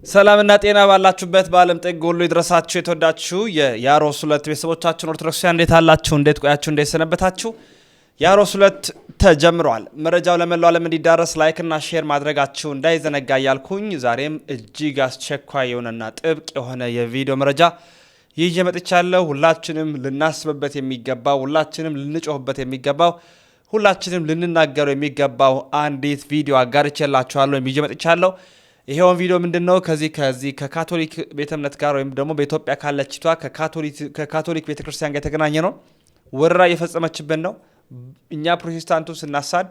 ሰላምና ጤና ባላችሁበት በአለም ጥግ ሁሉ ይድረሳችሁ የተወዳችሁ የያሮስ ሁለት ቤተሰቦቻችን ኦርቶዶክሳውያን እንዴት አላችሁ? እንዴት ቆያችሁ? እንዴት ሰነበታችሁ? ያሮስ ሁለት ተጀምሯል። መረጃው ለመላው ዓለም እንዲዳረስ ላይክ እና ሼር ማድረጋችሁ እንዳይዘነጋ ያልኩኝ ዛሬም እጅግ አስቸኳይ የሆነና ጥብቅ የሆነ የቪዲዮ መረጃ ይዤ መጥቻለሁ። ሁላችንም ልናስብበት የሚገባው፣ ሁላችንም ልንጮህበት የሚገባው፣ ሁላችንም ልንናገረው የሚገባው አንዲት ቪዲዮ አጋርቼላችኋለሁ ይዤ መጥቻለሁ። ይሄውን ቪዲዮ ምንድነው ከዚህ ከካቶሊክ ቤተ እምነት ጋር ወይም ደግሞ በኢትዮጵያ ካለችቷ ከካቶሊክ ቤተክርስቲያን ጋር የተገናኘ ነው። ወረራ እየፈጸመችብን ነው። እኛ ፕሮቴስታንቱ ስናሳድ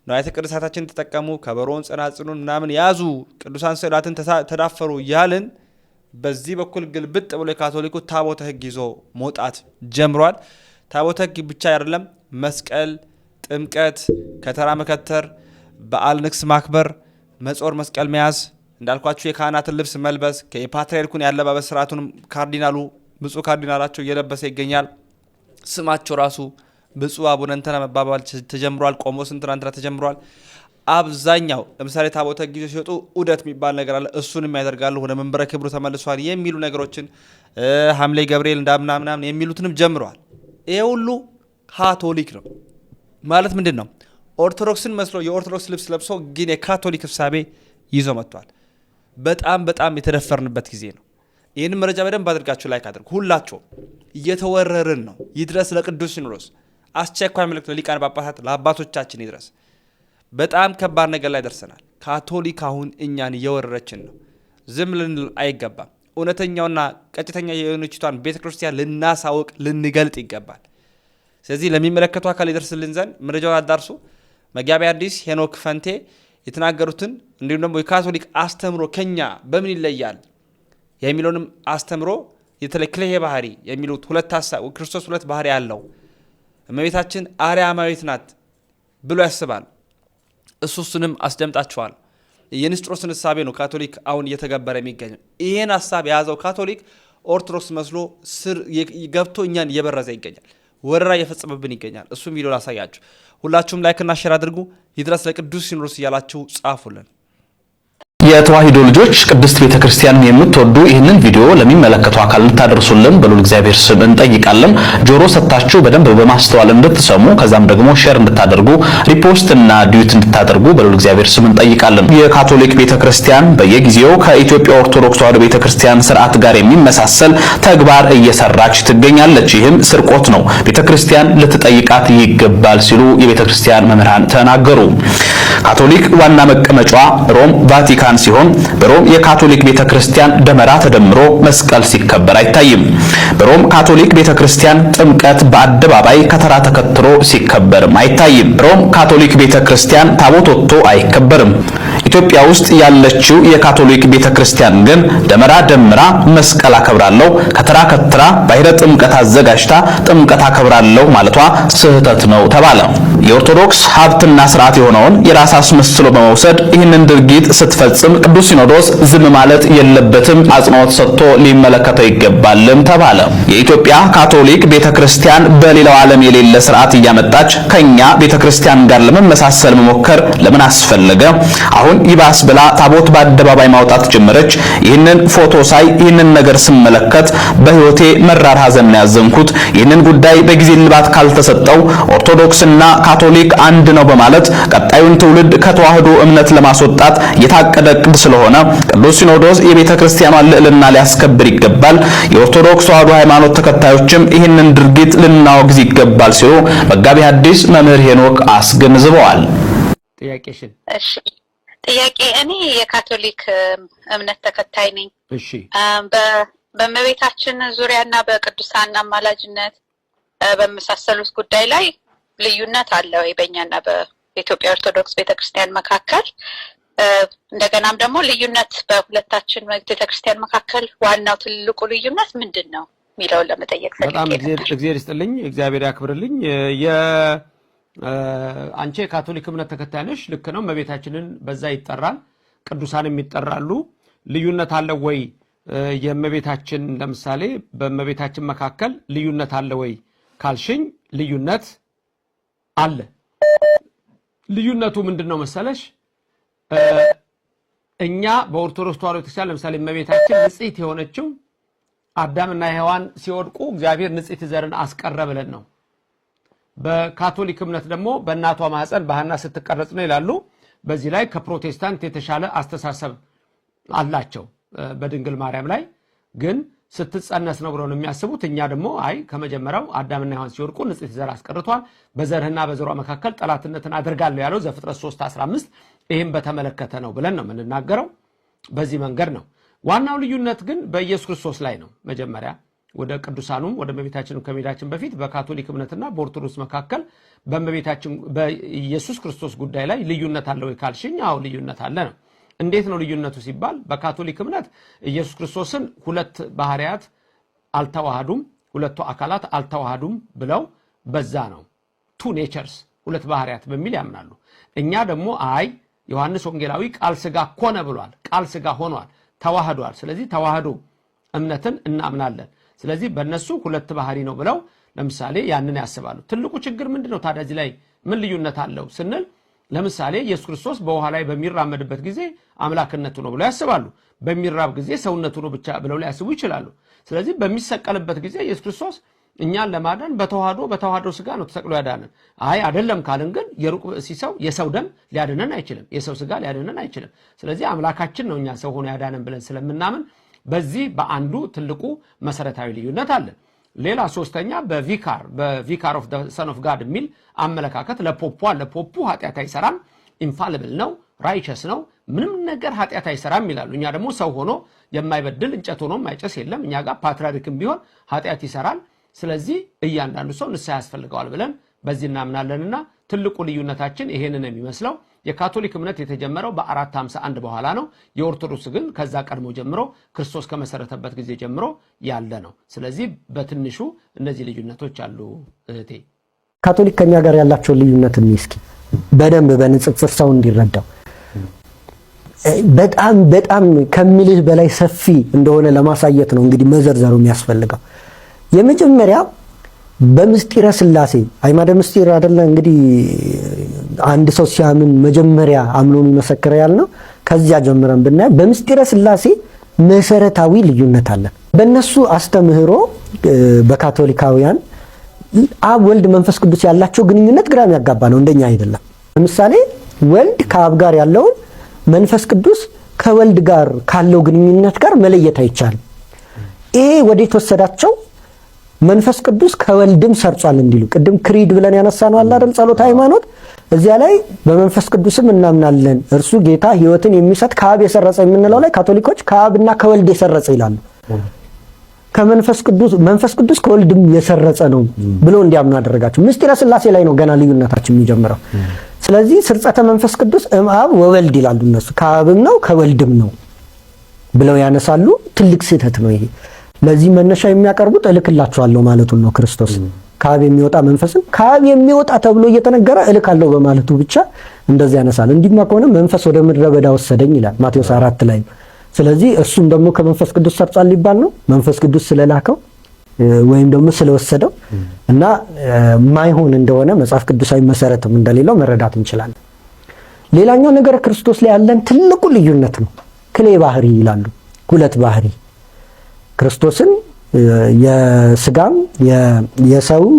ንዋያተ ቅድሳታችንን ተጠቀሙ፣ ከበሮን ጸናጽኑን ምናምን ያዙ፣ ቅዱሳን ስዕላትን ተዳፈሩ ያልን በዚህ በኩል ግልብጥ ብሎ የካቶሊኩ ታቦተ ሕግ ይዞ መውጣት ጀምሯል። ታቦተ ሕግ ብቻ አይደለም፣ መስቀል፣ ጥምቀት፣ ከተራ መከተር፣ በዓል ንግስ ማክበር፣ መጾር፣ መስቀል መያዝ፣ እንዳልኳችሁ የካህናትን ልብስ መልበስ፣ የፓትርያርኩን ያለባበስ ስርዓቱን ካርዲናሉ ብፁዕ ካርዲናላቸው እየለበሰ ይገኛል። ስማቸው ራሱ ብፁዕ አቡነ እንትና መባባል ተጀምሯል። ቆሞስ እንትና ተጀምሯል። አብዛኛው ለምሳሌ ታቦተ ሕግ ይዘው ሲወጡ ዑደት የሚባል ነገር አለ። እሱንም ያደርጋሉ። ወደ መንበረ ክብሩ ተመልሷል የሚሉ ነገሮችን ሐምሌ ገብርኤል እንዳምናምናምን የሚሉትንም ጀምረዋል። ይሄ ሁሉ ካቶሊክ ነው ማለት ምንድን ነው? ኦርቶዶክስን መስሎ የኦርቶዶክስ ልብስ ለብሶ ግን የካቶሊክ ፍሳቤ ይዞ መጥቷል። በጣም የተደፈርንበት ጊዜ ነው። ይህንን መረጃ በደንብ አድርጋችሁ ላይክ አድርጉ። ሁላችሁም እየተወረርን ነው። ይድረስ ለቅዱስ ሲኖዶስ አስቸኳይ መልእክት ለሊቃነ ጳጳሳት ለአባቶቻችን ይድረስ። በጣም ከባድ ነገር ላይ ደርሰናል። ካቶሊክ አሁን እኛን እየወረረችን ነው። ዝም ልንል አይገባም። እውነተኛውና ቀጥተኛ የሆነችቷን ቤተክርስቲያን ልናሳውቅ ልንገልጥ ይገባል። ስለዚህ ለሚመለከቱ አካል ይደርስልን ዘንድ መረጃውን አዳርሱ። መጋቢ አዲስ ሄኖክ ፈንቴ የተናገሩትን እንዲሁም ደግሞ የካቶሊክ አስተምሮ ከኛ በምን ይለያል የሚለውንም አስተምሮ የተለየ ክልሄ ባህሪ የሚሉት ሁለት ሐሳብ ክርስቶስ ሁለት ባህሪ ያለው እመቤታችን አርያማዊት ናት ብሎ ያስባል። እሱንም አስደምጣቸዋል። የንስጥሮስን ሐሳብ ነው ካቶሊክ አሁን እየተገበረ የሚገኘው። ይሄን ሐሳብ የያዘው ካቶሊክ ኦርቶዶክስ መስሎ ስር ገብቶ እኛን እየበረዘ ይገኛል። ወረራ እየፈጸመብን ይገኛል። እሱም ቪዲዮ ላሳያችሁ። ሁላችሁም ላይክና ሼር አድርጉ። ይድረስ ለቅዱስ ሲኖዶስ እያላችሁ ጻፉልን። የተዋሂዶ ልጆች ቅድስት ቤተክርስቲያንን የምትወዱ ይህንን ቪዲዮ ለሚመለከቱ አካል እንድታደርሱልን በሉል እግዚአብሔር ስም እንጠይቃለን። ጆሮ ሰጥታችሁ በደንብ በማስተዋል እንድትሰሙ ከዛም ደግሞ ሼር እንድታደርጉ ሪፖስት እና ዲዩት እንድታደርጉ በሉል እግዚአብሔር ስም እንጠይቃለን። የካቶሊክ ቤተክርስቲያን በየጊዜው ከኢትዮጵያ ኦርቶዶክስ ተዋሕዶ ቤተክርስቲያን ስርዓት ጋር የሚመሳሰል ተግባር እየሰራች ትገኛለች። ይህም ስርቆት ነው፣ ቤተክርስቲያን ልትጠይቃት ይገባል ሲሉ የቤተክርስቲያን መምህራን ተናገሩ። ካቶሊክ ዋና መቀመጫዋ ሮም ቫቲካን ሲሆን በሮም የካቶሊክ ቤተክርስቲያን ደመራ ተደምሮ መስቀል ሲከበር አይታይም። በሮም ካቶሊክ ቤተክርስቲያን ጥምቀት በአደባባይ ከተራ ተከትሮ ሲከበርም አይታይም። ሮም ካቶሊክ ቤተክርስቲያን ታቦት ወጥቶ አይከበርም። ኢትዮጵያ ውስጥ ያለችው የካቶሊክ ቤተክርስቲያን ግን ደመራ ደምራ መስቀል አከብራለሁ፣ ከተራ ከተራ ባይረ ጥምቀት አዘጋጅታ ጥምቀት አከብራለሁ ማለቷ ስህተት ነው ተባለ። የኦርቶዶክስ ሀብትና ስርዓት የሆነውን የራስ አስመስሎ በመውሰድ ይህንን ድርጊት ስትፈጽም ቅዱስ ሲኖዶስ ዝም ማለት የለበትም፣ አጽንኦት ሰጥቶ ሊመለከተው ይገባልም ተባለ። የኢትዮጵያ ካቶሊክ ቤተክርስቲያን በሌላው ዓለም የሌለ ስርዓት እያመጣች ከኛ ቤተክርስቲያን ጋር ለመመሳሰል መሞከር ለምን አስፈለገ? አሁን ይባስ ብላ ታቦት በአደባባይ ማውጣት ጀመረች። ይህንን ፎቶ ሳይ ይህንን ነገር ስመለከት በህይወቴ መራር ሐዘን ነው ያዘንኩት። ይህንን ጉዳይ በጊዜ ልባት ካልተሰጠው ኦርቶዶክስና ካቶሊክ አንድ ነው በማለት ቀጣዩን ትውልድ ከተዋህዶ እምነት ለማስወጣት የታቀደ ዕቅድ ስለሆነ ቅዱስ ሲኖዶስ የቤተክርስቲያኗን ልዕልና ሊያስከብር ይገባል። የኦርቶዶክስ ተዋህዶ ሃይማኖት ተከታዮችም ይህንን ድርጊት ልናወግዝ ይገባል ሲሉ መጋቢ ሐዲስ መምህር ሄኖክ አስገንዝበዋል። ጥያቄሽን? እሺ፣ ጥያቄ እኔ የካቶሊክ እምነት ተከታይ ነኝ። እሺ፣ በእመቤታችን ዙሪያና በቅዱሳን አማላጅነት በመሳሰሉት ጉዳይ ላይ ልዩነት አለ ወይ በእኛና በኢትዮጵያ ኦርቶዶክስ ቤተክርስቲያን መካከል? እንደገናም ደግሞ ልዩነት በሁለታችን ቤተክርስቲያን መካከል ዋናው ትልቁ ልዩነት ምንድን ነው የሚለውን ለመጠየቅ ፈልጌ ነው። በጣም እግዚአብሔር ይስጥልኝ፣ እግዚአብሔር ያክብርልኝ። አንቺ የካቶሊክ እምነት ተከታይ ነሽ፣ ልክ ነው። እመቤታችንን በዛ ይጠራል፣ ቅዱሳንም ይጠራሉ። ልዩነት አለ ወይ? የእመቤታችን ለምሳሌ በእመቤታችን መካከል ልዩነት አለ ወይ ካልሽኝ፣ ልዩነት አለ። ልዩነቱ ምንድነው መሰለሽ? እኛ በኦርቶዶክስ ተዋሕዶ ክርስቲያን ለምሳሌ እመቤታችን ንጽሕት የሆነችው አዳምና ሔዋን ሲወድቁ እግዚአብሔር ንጽሕት ዘርን አስቀረ ብለን ነው። በካቶሊክ እምነት ደግሞ በእናቷ ማህፀን በሐና ስትቀረጽ ነው ይላሉ። በዚህ ላይ ከፕሮቴስታንት የተሻለ አስተሳሰብ አላቸው። በድንግል ማርያም ላይ ግን ስትጸነስ ነው ብለው ነው የሚያስቡት። እኛ ደግሞ አይ ከመጀመሪያው አዳምና ሔዋን ሲወድቁ ንጽሕት ዘር አስቀርቷል፣ በዘርህና በዘሯ መካከል ጠላትነትን አድርጋለሁ ያለው ዘፍጥረት 3:15 ይህም በተመለከተ ነው ብለን ነው የምንናገረው። በዚህ መንገድ ነው። ዋናው ልዩነት ግን በኢየሱስ ክርስቶስ ላይ ነው። መጀመሪያ ወደ ቅዱሳኑም ወደ እመቤታችን ከመሄዳችን በፊት በካቶሊክ እምነትና በኦርቶዶክስ መካከል በእመቤታችን በኢየሱስ ክርስቶስ ጉዳይ ላይ ልዩነት አለ ወይ ካልሽኝ፣ አዎ ልዩነት አለ ነው። እንዴት ነው ልዩነቱ ሲባል በካቶሊክ እምነት ኢየሱስ ክርስቶስን ሁለት ባህሪያት አልተዋሃዱም፣ ሁለቱ አካላት አልተዋሃዱም ብለው በዛ ነው ቱ ኔቸርስ ሁለት ባህሪያት በሚል ያምናሉ። እኛ ደግሞ አይ ዮሐንስ ወንጌላዊ ቃል ሥጋ ሆነ ብሏል። ቃል ሥጋ ሆኗል፣ ተዋህዷል። ስለዚህ ተዋህዶ እምነትን እናምናለን። ስለዚህ በእነሱ ሁለት ባህሪ ነው ብለው ለምሳሌ ያንን ያስባሉ። ትልቁ ችግር ምንድነው ታዲያ እዚህ ላይ ምን ልዩነት አለው ስንል ለምሳሌ ኢየሱስ ክርስቶስ በውሃ ላይ በሚራመድበት ጊዜ አምላክነቱ ነው ብለው ያስባሉ። በሚራብ ጊዜ ሰውነቱ ነው ብቻ ብለው ሊያስቡ ይችላሉ። ስለዚህ በሚሰቀልበት ጊዜ ኢየሱስ ክርስቶስ እኛን ለማዳን በተዋህዶ ሥጋ ነው ተሰቅሎ ያዳነን። አይ አይደለም ካልን ግን የሩቅ ሲሰው የሰው ደም ሊያድነን አይችልም፣ የሰው ሥጋ ሊያድነን አይችልም። ስለዚህ አምላካችን ነው እኛ ሰው ሆኖ ያዳነን ብለን ስለምናምን በዚህ በአንዱ ትልቁ መሰረታዊ ልዩነት አለ። ሌላ ሶስተኛ በቪካር ኦፍ ሰን ኦፍ ጋድ የሚል አመለካከት ለፖፑ አለ። ፖፑ ኃጢአት አይሰራም፣ ኢንፋሊብል ነው፣ ራይቸስ ነው፣ ምንም ነገር ኃጢአት አይሰራም ይላሉ። እኛ ደግሞ ሰው ሆኖ የማይበድል እንጨት ሆኖ የማይጨስ የለም። እኛ ጋር ፓትርያርክም ቢሆን ኃጢአት ይሰራል። ስለዚህ እያንዳንዱ ሰው ንስሐ ያስፈልገዋል ብለን በዚህ እናምናለንና ትልቁ ልዩነታችን ይሄንን የሚመስለው። የካቶሊክ እምነት የተጀመረው በ451 በኋላ ነው። የኦርቶዶክስ ግን ከዛ ቀድሞ ጀምሮ ክርስቶስ ከመሰረተበት ጊዜ ጀምሮ ያለ ነው። ስለዚህ በትንሹ እነዚህ ልዩነቶች አሉ። እህቴ ካቶሊክ ከኛ ጋር ያላቸው ልዩነት እስኪ በደንብ በንጽጽር ሰው እንዲረዳው በጣም ከምልህ በላይ ሰፊ እንደሆነ ለማሳየት ነው እንግዲህ መዘርዘሩ የሚያስፈልገው። የመጀመሪያ በምስጢረ ሥላሴ አይማደ ምስጢር አይደለ እንግዲህ አንድ ሰው ሲያምን መጀመሪያ አምኖ የሚመሰክር ያልነው ከዚያ ጀምረን ብናይ በምስጢረ ሥላሴ መሰረታዊ ልዩነት አለ። በእነሱ አስተምህሮ በካቶሊካውያን አብ ወልድ መንፈስ ቅዱስ ያላቸው ግንኙነት ግራም ያጋባ ነው፣ እንደኛ አይደለም። ለምሳሌ ወልድ ከአብ ጋር ያለውን መንፈስ ቅዱስ ከወልድ ጋር ካለው ግንኙነት ጋር መለየት አይቻልም። ይሄ ወዴት ወሰዳቸው? መንፈስ ቅዱስ ከወልድም ሰርጿል እንዲሉ ቅድም ክሪድ ብለን ያነሳነው አለ አይደል? ጸሎት ሃይማኖት እዚያ ላይ በመንፈስ ቅዱስም እናምናለን እርሱ ጌታ ሕይወትን የሚሰጥ ከአብ የሰረጸ የምንለው ላይ ካቶሊኮች ከአብና ከወልድ የሰረጸ ይላሉ። መንፈስ ቅዱስ ከወልድም የሰረጸ ነው ብሎ እንዲያምኑ አደረጋቸው። ምስጢረ ሥላሴ ላይ ነው ገና ልዩነታችን የሚጀምረው። ስለዚህ ስርጸተ መንፈስ ቅዱስ እምአብ ወወልድ ይላሉ እነሱ፣ ከአብም ነው ከወልድም ነው ብለው ያነሳሉ። ትልቅ ስህተት ነው ይሄ። ለዚህ መነሻ የሚያቀርቡት እልክላችኋለሁ ማለቱን ነው። ክርስቶስ ከአብ የሚወጣ መንፈስን ከአብ የሚወጣ ተብሎ እየተነገረ እልካለሁ በማለቱ ብቻ እንደዚህ ያነሳል። እንዲህማ ከሆነ መንፈስ ወደ ምድረ በዳ ወሰደኝ ይላል ማቴዎስ 4 ላይ። ስለዚህ እሱም ደግሞ ከመንፈስ ቅዱስ ሰርጿል ሊባል ነው መንፈስ ቅዱስ ስለላከው ወይም ደግሞ ስለወሰደው እና ማይሆን እንደሆነ መጽሐፍ ቅዱሳዊ መሰረትም እንደሌለው መረዳት እንችላለን። ሌላኛው ነገር ክርስቶስ ላይ ያለን ትልቁ ልዩነት ነው። ክሌ ባህሪ ይላሉ። ሁለት ባህሪ ክርስቶስን የስጋም የሰውም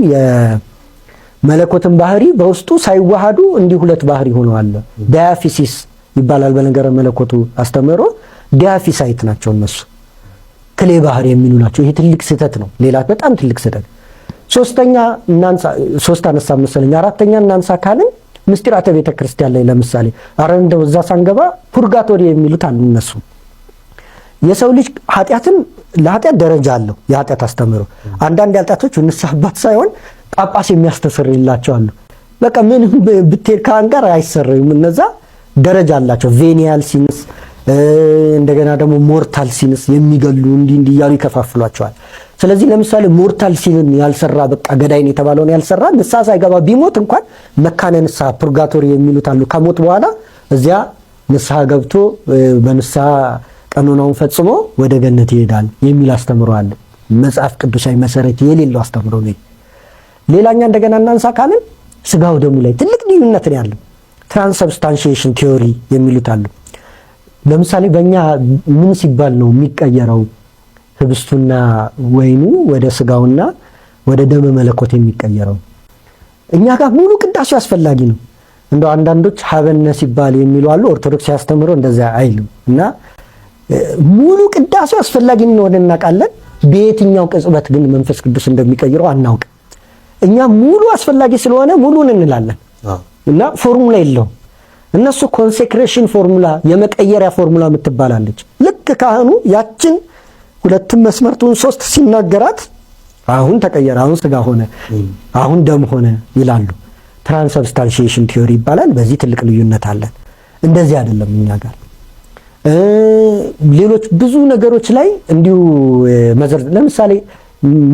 የመለኮትን ባህሪ በውስጡ ሳይዋሃዱ እንዲህ ሁለት ባህሪ ሆነዋል። ዳያፊሲስ ይባላል በነገረ መለኮቱ አስተምህሮ። ዳያፊሳይት ናቸው እነሱ፣ ክሌ ባህሪ የሚሉ ናቸው። ይሄ ትልቅ ስህተት ነው። ሌላ በጣም ትልቅ ስህተት። ሶስት አነሳ መሰለኝ። አራተኛ እናንሳ ካልን ምስጢራተ ቤተ ክርስቲያን ላይ ለምሳሌ እንደው እዛ ሳንገባ ፑርጋቶሪ የሚሉት አሉ እነሱ። የሰው ልጅ ለኃጢአት ደረጃ አለው። የኃጢአት አስተምህሮ አንዳንድ ኃጢአቶች ንስሐ አባት ሳይሆን ጳጳስ የሚያስተሰርይላቸው አሉ። በቃ ምንም ብትሄድ ከአን ጋር አይሰረዩም። እነዛ ደረጃ አላቸው። ቬኒያል ሲንስ፣ እንደገና ደግሞ ሞርታል ሲንስ የሚገሉ እንዲህ እያሉ ይከፋፍሏቸዋል። ስለዚህ ለምሳሌ ሞርታል ሲንን ያልሰራ በቃ ገዳይን የተባለውን ያልሰራ ንስሐ ሳይገባ ቢሞት እንኳን መካነ ንስሐ ፑርጋቶሪ የሚሉት አሉ። ከሞት በኋላ እዚያ ንስሐ ገብቶ በንስሐ ቀኖናውን ፈጽሞ ወደ ገነት ይሄዳል የሚል አስተምሮ አለ። መጽሐፍ ቅዱሳዊ መሰረት የሌለው አስተምሮ ነው። ሌላኛ እንደገና እናንሳ ካልን ስጋው ደሙ ላይ ትልቅ ልዩነት ነው ያለው። ትራንስሰብስታንሺዬሽን ቲዮሪ የሚሉት አሉ። ለምሳሌ በእኛ ምን ሲባል ነው የሚቀየረው ህብስቱና ወይኑ ወደ ስጋውና ወደ ደመ መለኮት የሚቀየረው? እኛ ጋር ሙሉ ቅዳሴ አስፈላጊ ነው። እንደው አንዳንዶች ሀበነ ሲባል የሚሉ አሉ። ኦርቶዶክስ ያስተምሮ እንደዛ አይልም እና ሙሉ ቅዳሴ አስፈላጊ ነው እናውቃለን። በየትኛው ቅጽበት ግን መንፈስ ቅዱስ እንደሚቀይረው አናውቅም። እኛ ሙሉ አስፈላጊ ስለሆነ ሙሉን እንላለን እና ፎርሙላ የለውም። እነሱ ኮንሴክሬሽን ፎርሙላ የመቀየሪያ ፎርሙላ የምትባላለች። ልክ ካህኑ ያችን ሁለቱም መስመርቱን 3 ሲናገራት አሁን ተቀየረ፣ አሁን ስጋ ሆነ፣ አሁን ደም ሆነ ይላሉ። ትራንስብስታንሺዬሽን ቲዮሪ ይባላል። በዚህ ትልቅ ልዩነት አለን። እንደዚህ አይደለም እኛ ጋር። ሌሎች ብዙ ነገሮች ላይ እንዲሁ ለምሳሌ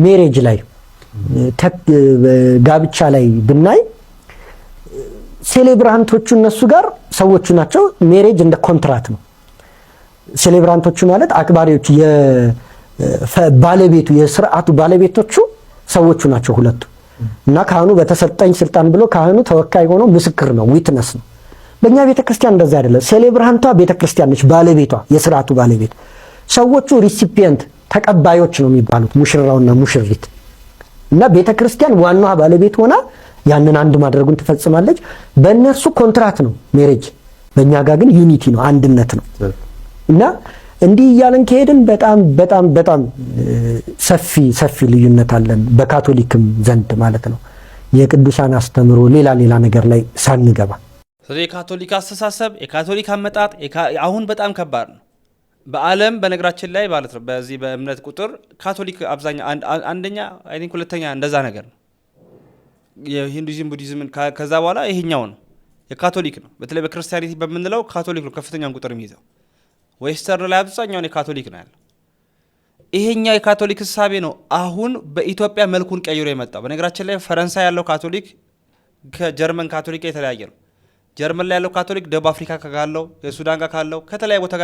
ሜሬጅ ላይ ጋብቻ ላይ ብናይ ሴሌብራንቶቹ እነሱ ጋር ሰዎቹ ናቸው። ሜሬጅ እንደ ኮንትራት ነው። ሴሌብራንቶቹ ማለት አክባሪዎቹ፣ ባለቤቱ የስርዓቱ ባለቤቶቹ ሰዎቹ ናቸው ሁለቱ። እና ካህኑ በተሰጠኝ ስልጣን ብሎ ካህኑ ተወካይ ሆኖ ምስክር ነው፣ ዊትነስ ነው። በእኛ ቤተክርስቲያን እንደዛ አይደለም። ሴሌብራንቷ ቤተክርስቲያን ነች፣ ባለቤቷ የስርዓቱ ባለቤት። ሰዎቹ ሪሲፒየንት ተቀባዮች ነው የሚባሉት፣ ሙሽራውና ሙሽሪት። እና ቤተክርስቲያን ዋናዋ ባለቤት ሆና ያንን አንድ ማድረጉን ትፈጽማለች። በእነሱ ኮንትራት ነው ሜሬጅ፣ በእኛ ጋር ግን ዩኒቲ ነው፣ አንድነት ነው። እና እንዲህ እያለን ከሄድን በጣም በጣም በጣም ሰፊ ልዩነት አለን በካቶሊክም ዘንድ ማለት ነው። የቅዱሳን አስተምሮ ሌላ ነገር ላይ ሳንገባ ስለዚህ የካቶሊክ አስተሳሰብ የካቶሊክ አመጣጥ አሁን በጣም ከባድ ነው በዓለም በነገራችን ላይ ማለት ነው። በዚህ በእምነት ቁጥር ካቶሊክ አብዛኛው አንደኛ አይ ቲንክ ሁለተኛ እንደዛ ነገር ነው። የሂንዱይዝም ቡዲዝምን ከዛ በኋላ ይሄኛው ነው የካቶሊክ ነው። በተለይ በክርስቲያኒቲ በምንለው ካቶሊክ ነው ከፍተኛውን ቁጥር የሚይዘው። ዌስተርን ላይ አብዛኛውን የካቶሊክ ነው ያለው። ይሄኛው የካቶሊክ እሳቤ ነው አሁን በኢትዮጵያ መልኩን ቀይሮ የመጣው። በነገራችን ላይ ፈረንሳይ ያለው ካቶሊክ ከጀርመን ካቶሊክ የተለያየ ነው። ጀርመን ላይ ያለው ካቶሊክ ደቡብ አፍሪካ ካለው የሱዳን ጋር ካለው ከተለያየ ቦታ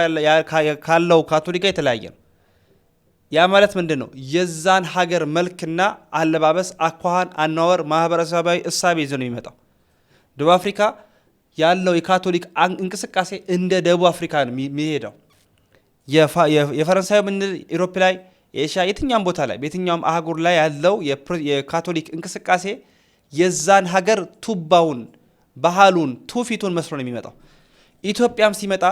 ካለው ካቶሊክ ጋር የተለያየ ነው። ያ ማለት ምንድን ነው? የዛን ሀገር መልክና አለባበስ፣ አኳኋን፣ አኗወር፣ ማህበረሰባዊ እሳቤ ይዞ ነው የሚመጣው። ደቡብ አፍሪካ ያለው የካቶሊክ እንቅስቃሴ እንደ ደቡብ አፍሪካ ነው የሚሄደው። የፈረንሳይ ምንል ኢሮፕ ላይ ኤሽያ የትኛውም ቦታ ላይ በየትኛውም አህጉር ላይ ያለው የካቶሊክ እንቅስቃሴ የዛን ሀገር ቱባውን፣ ባህሉን፣ ትውፊቱን መስሎ ነው የሚመጣው። ኢትዮጵያም ሲመጣ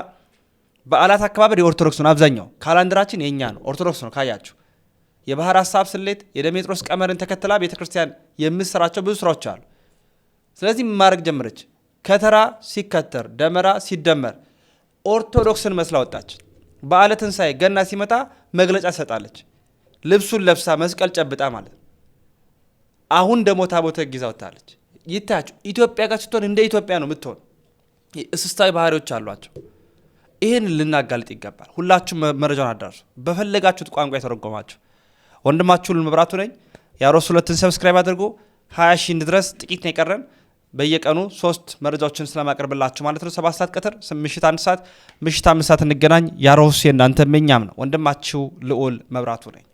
በዓላት አከባበር የኦርቶዶክስ ነው። አብዛኛው ካላንደራችን የኛ ነው፣ ኦርቶዶክስ ነው። ካያችሁ የባህር ሀሳብ ስሌት የደሜጥሮስ ቀመርን ተከትላ ቤተክርስቲያን የምትሰራቸው ብዙ ስራዎች አሉ። ስለዚህ ማድረግ ጀመረች። ከተራ ሲከተር ደመራ ሲደመር ኦርቶዶክስን መስላ ወጣች። በዓለ ትንሣኤ ገና ሲመጣ መግለጫ ሰጣለች። ልብሱን ለብሳ መስቀል ጨብጣ ማለት ነው። አሁን ደግሞ ታቦተ ሕግ ይዛ ወጣለች። ይታያችሁ ኢትዮጵያ ጋር ስትሆን እንደ ኢትዮጵያ ነው የምትሆን። እስስታዊ ባህሪዎች አሏቸው። ይህን ልናጋልጥ ይገባል። ሁላችሁም መረጃውን አዳርሱ። በፈለጋችሁት ቋንቋ የተረጎማችሁ ወንድማችሁ ሉል መብራቱ ነኝ። የአሮስ 2ን ሰብስክራይብ አድርጎ 20 ሺህ እንድረስ ጥቂት ነው የቀረን። በየቀኑ 3 መረጃዎችን ስለማቀርብላችሁ ማለት ነው። 7 ሰዓት ቀትር፣ ምሽት 1 ሰዓት፣ ምሽት 5 ሰዓት እንገናኝ። የአሮስ የእናንተ መኛም ነው። ወንድማችሁ ልዑል መብራቱ ነኝ።